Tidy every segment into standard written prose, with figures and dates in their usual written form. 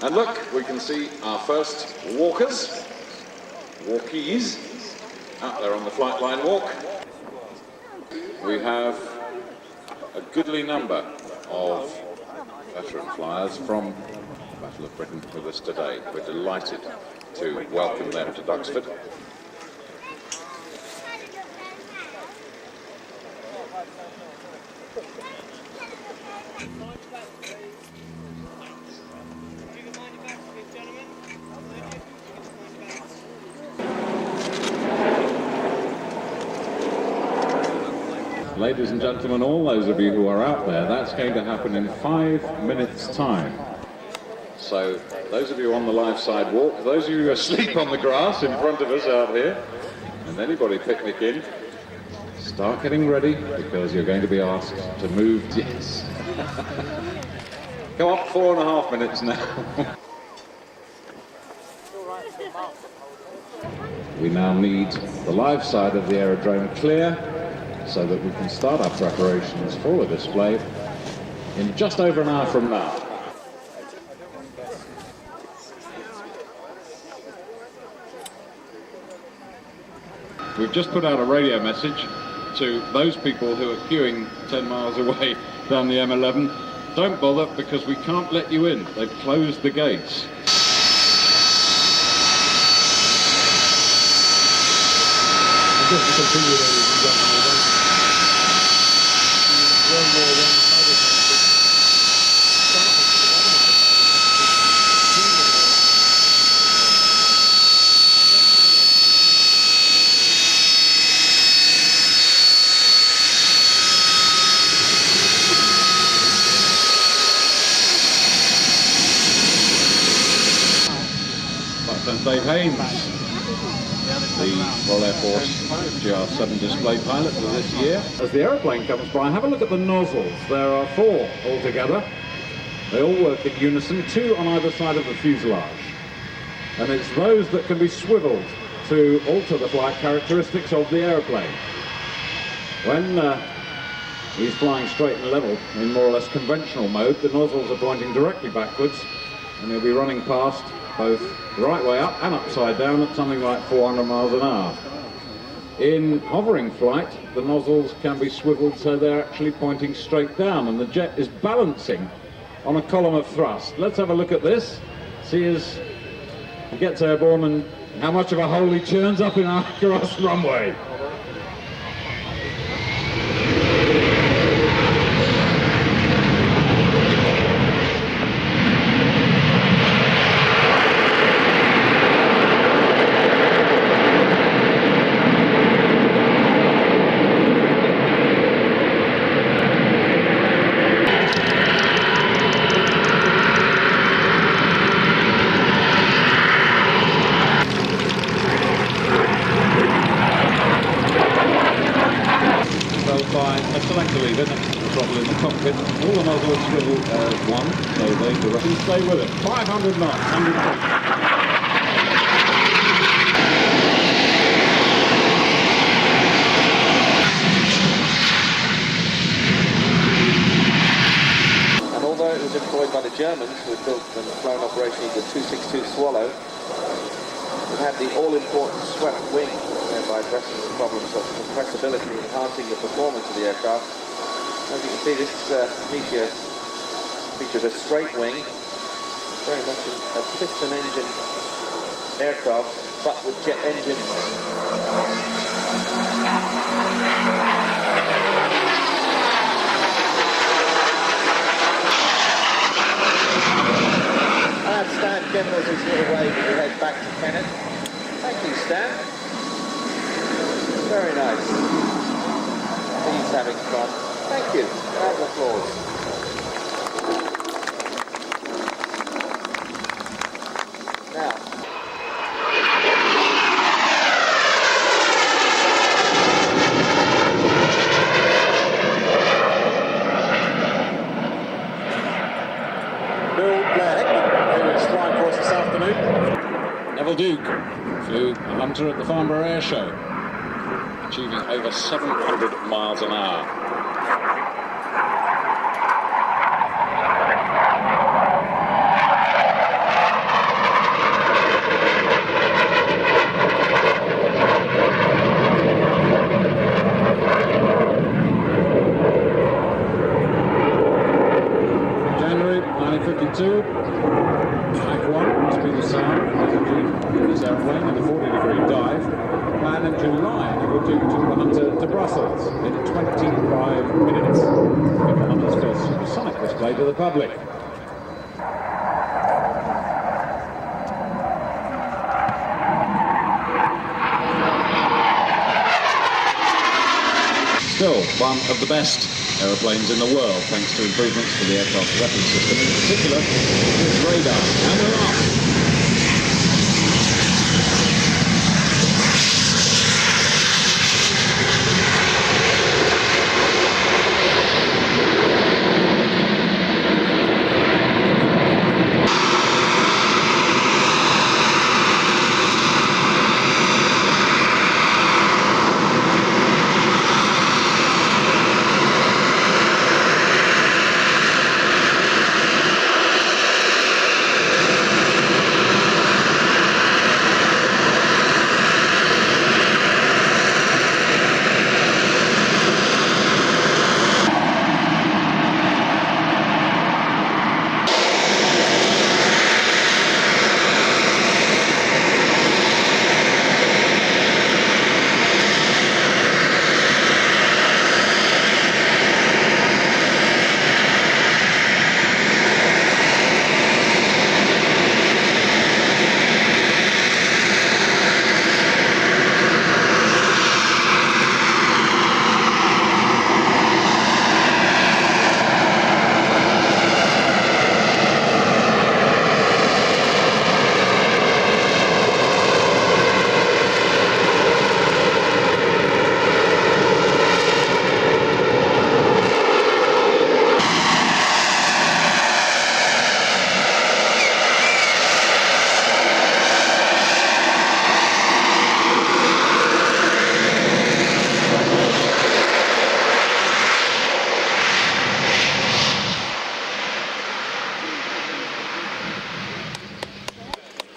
And look, we can see our first walkies out there on the flight line walk. We have a goodly number of veteran flyers from the Battle of Britain with us today. We're delighted to welcome them to Duxford. Ladies and gentlemen, all those of you who are out there, that's going to happen in 5 minutes' time. So, those of you on the live side walk, those of you who are asleep on the grass in front of us out here, and anybody picnicking, start getting ready because you're going to be asked to move. Yes. Come on, 4.5 minutes now. We now need the live side of the aerodrome clear, so that we can start our preparations for the display in just over an hour from now. We've just put out a radio message to those people who are queuing 10 miles away down the M11. Don't bother, because we can't let you in. They've closed the gates. Dave Haynes, the Royal Air Force GR7 display pilot for this year. As the aeroplane comes by, have a look at the nozzles. There are 4 altogether. They all work in unison, 2 on either side of the fuselage. And it's those that can be swiveled to alter the flight characteristics of the aeroplane. When he's flying straight and level in more or less conventional mode, the nozzles are pointing directly backwards, and he'll be running past both the right way up and upside down at something like 400 miles an hour. In hovering flight, the nozzles can be swiveled so they're actually pointing straight down, and the jet is balancing on a column of thrust. Let's have a look at this, see as he gets airborne and how much of a hole he churns up in our cross runway. All the nozzles swivel as one, so they directly stay with it. 500 knots, 100 feet. And although it was employed by the Germans, who had built and flown operationally the 262 Swallow, it had the all-important swept wing, thereby addressing the problems of compressibility, enhancing the performance of the aircraft. As you can see, this features a straight wing, very much a piston engine aircraft, but with jet engines. And Stan Gimbels is here to wave as we head back to Kennett. Thank you, Stan. Very nice. He's having fun. Thank you. Round of applause. Now. Bill Blair, who is flying for us this afternoon. Neville Duke flew a Hunter at the Farnborough Air Show, achieving over 700 miles an hour. 2. Mach 1 must be the sound in this airplane in the 40-degree dive. And in July, it will take the Hunter to Brussels in 25 minutes. Give the Hunter's first supersonic display to the public. Still one of the best aeroplanes in the world, thanks to improvements to the aircraft's weapons system, in particular its radar. And we're off.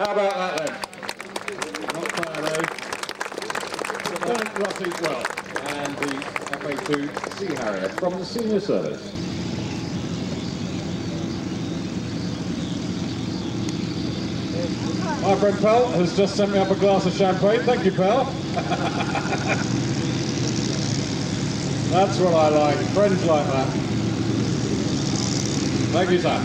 How about that then? Not bad, eh? Lieutenant Rossi well, and the FA2 Sea Harrier from the senior service. My friend Pell has just sent me up a glass of champagne. Thank you, Pell. That's what I like. Friends like that. Thank you, sir.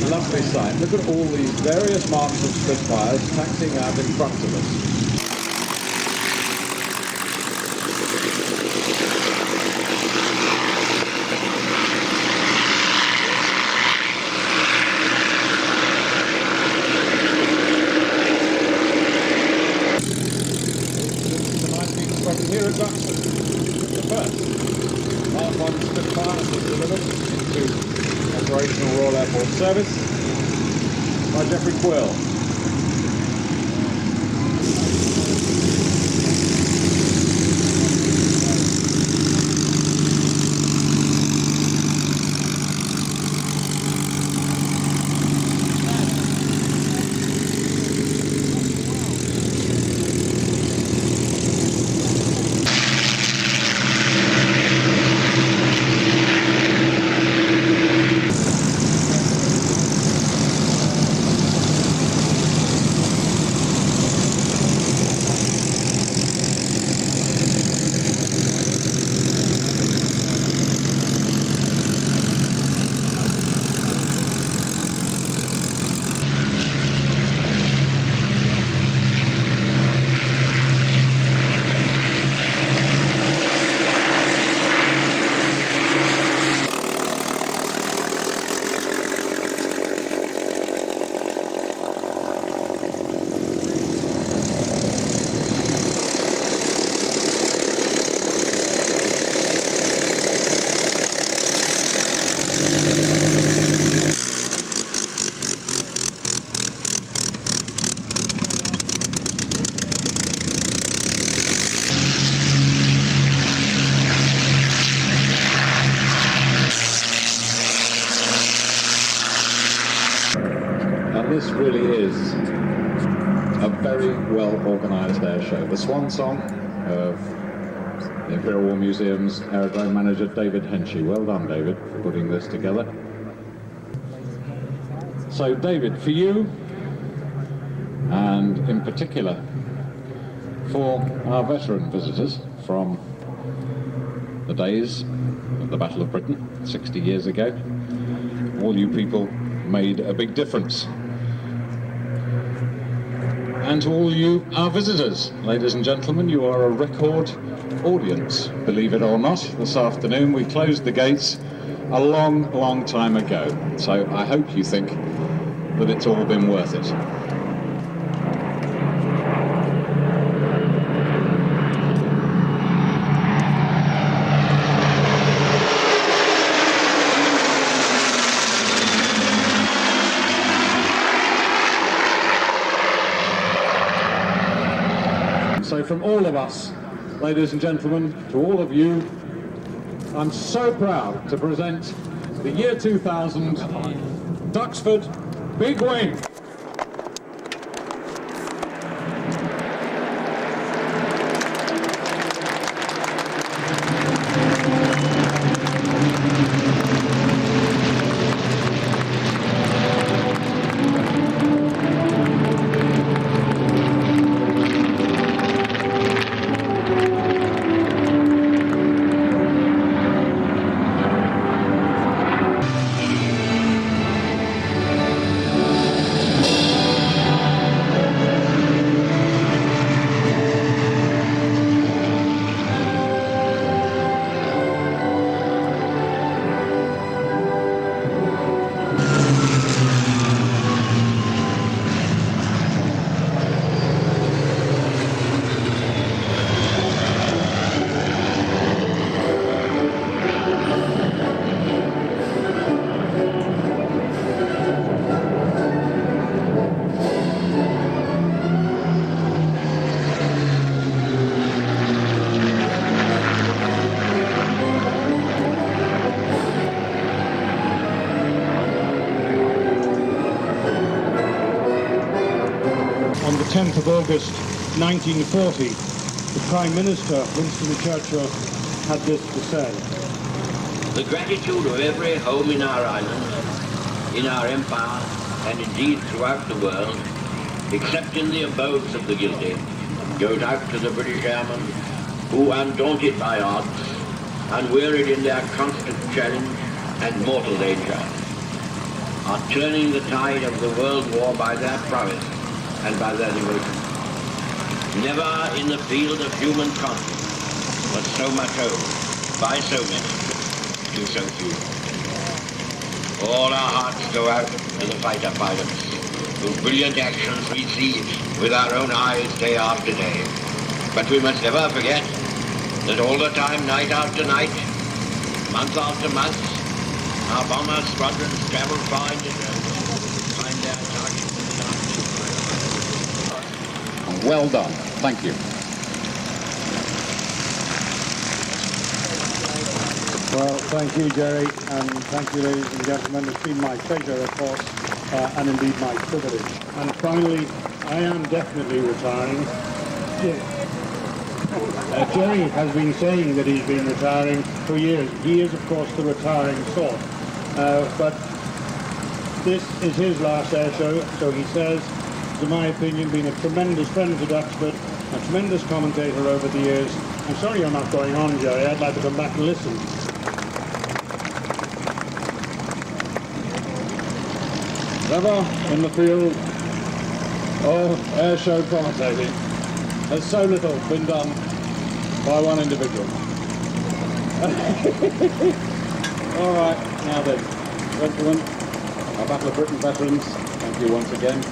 Lovely sight. Look at all these various marks of Spitfires taxiing out in front of us. Here at Duxford, the first R1 Spitfire was delivered into operational Royal Air Force service by Jeffrey Quill. this really is a very well-organised air show. The swan song of the Imperial War Museum's aerodrome manager, David Henchy. Well done, David, for putting this together. So, David, for you, and in particular for our veteran visitors from the days of the Battle of Britain, 60 years ago, all you people made a big difference. And to all you, our visitors, ladies and gentlemen, you are a record audience. Believe it or not, this afternoon we closed the gates a long, long time ago. So I hope you think that it's all been worth it. So from all of us, ladies and gentlemen, to all of you, I'm so proud to present the year 2000 Duxford Big Wing. On the 10th of August 1940, the Prime Minister, Winston Churchill, had this to say. The gratitude of every home in our island, in our empire, and indeed throughout the world, except in the abodes of the guilty, goes out to the British airmen who, undaunted by odds, unwearied in their constant challenge and mortal danger, are turning the tide of the world war by their prowess and by their devotion. Never in the field of human conflict was so much owed by so many to so few. All our hearts go out to the fighter pilots whose brilliant actions we see with our own eyes day after day. But we must never forget that all the time, night after night, month after month, our bomber squadrons travel far into the find their targets in the dark. Well done. Thank you. Well, thank you, Jerry, and thank you, ladies and gentlemen. It's been my pleasure, of course, and indeed my privilege. And finally, I am definitely retiring. Jerry has been saying that he's been retiring for years. He is, of course, the retiring sort. But this is his last air show, so he says, in my opinion, been a tremendous friend to Duxford, a tremendous commentator over the years. I'm sorry you're not going on, Jerry. I'd like to come back and listen. Never in the field of air show commentating has so little been done by one individual. All right, now then, gentlemen, our Battle of Britain veterans, thank you once again.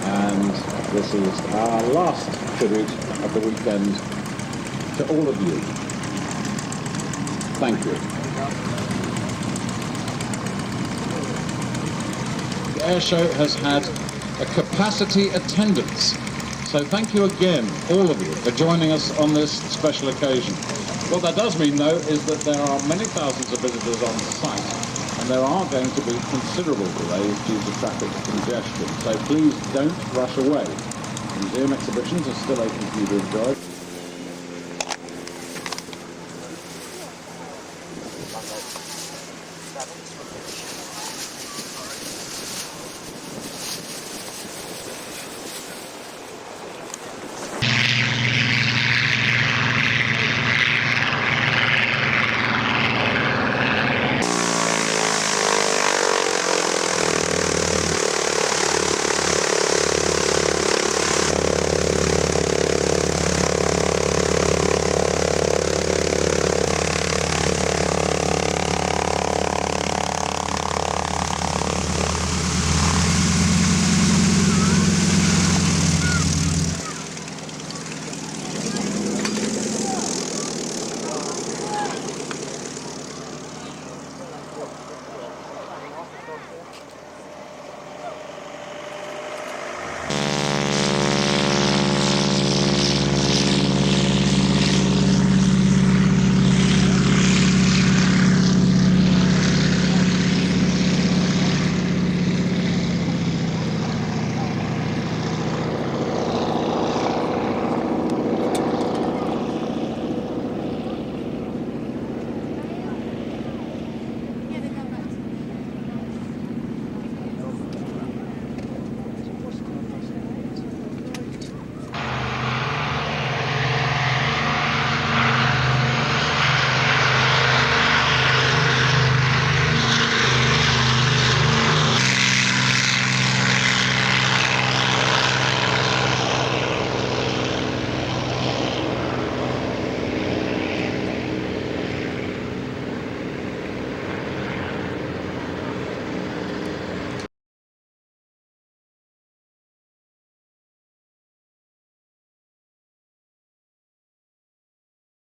And this is our last tribute of the weekend to all of you. Thank you. The air show has had a capacity attendance, so thank you again, all of you, for joining us on this special occasion. What that does mean, though, is that there are many thousands of visitors on site, and there are going to be considerable delays due to traffic congestion. So please don't rush away. Museum exhibitions are still open for you to enjoy.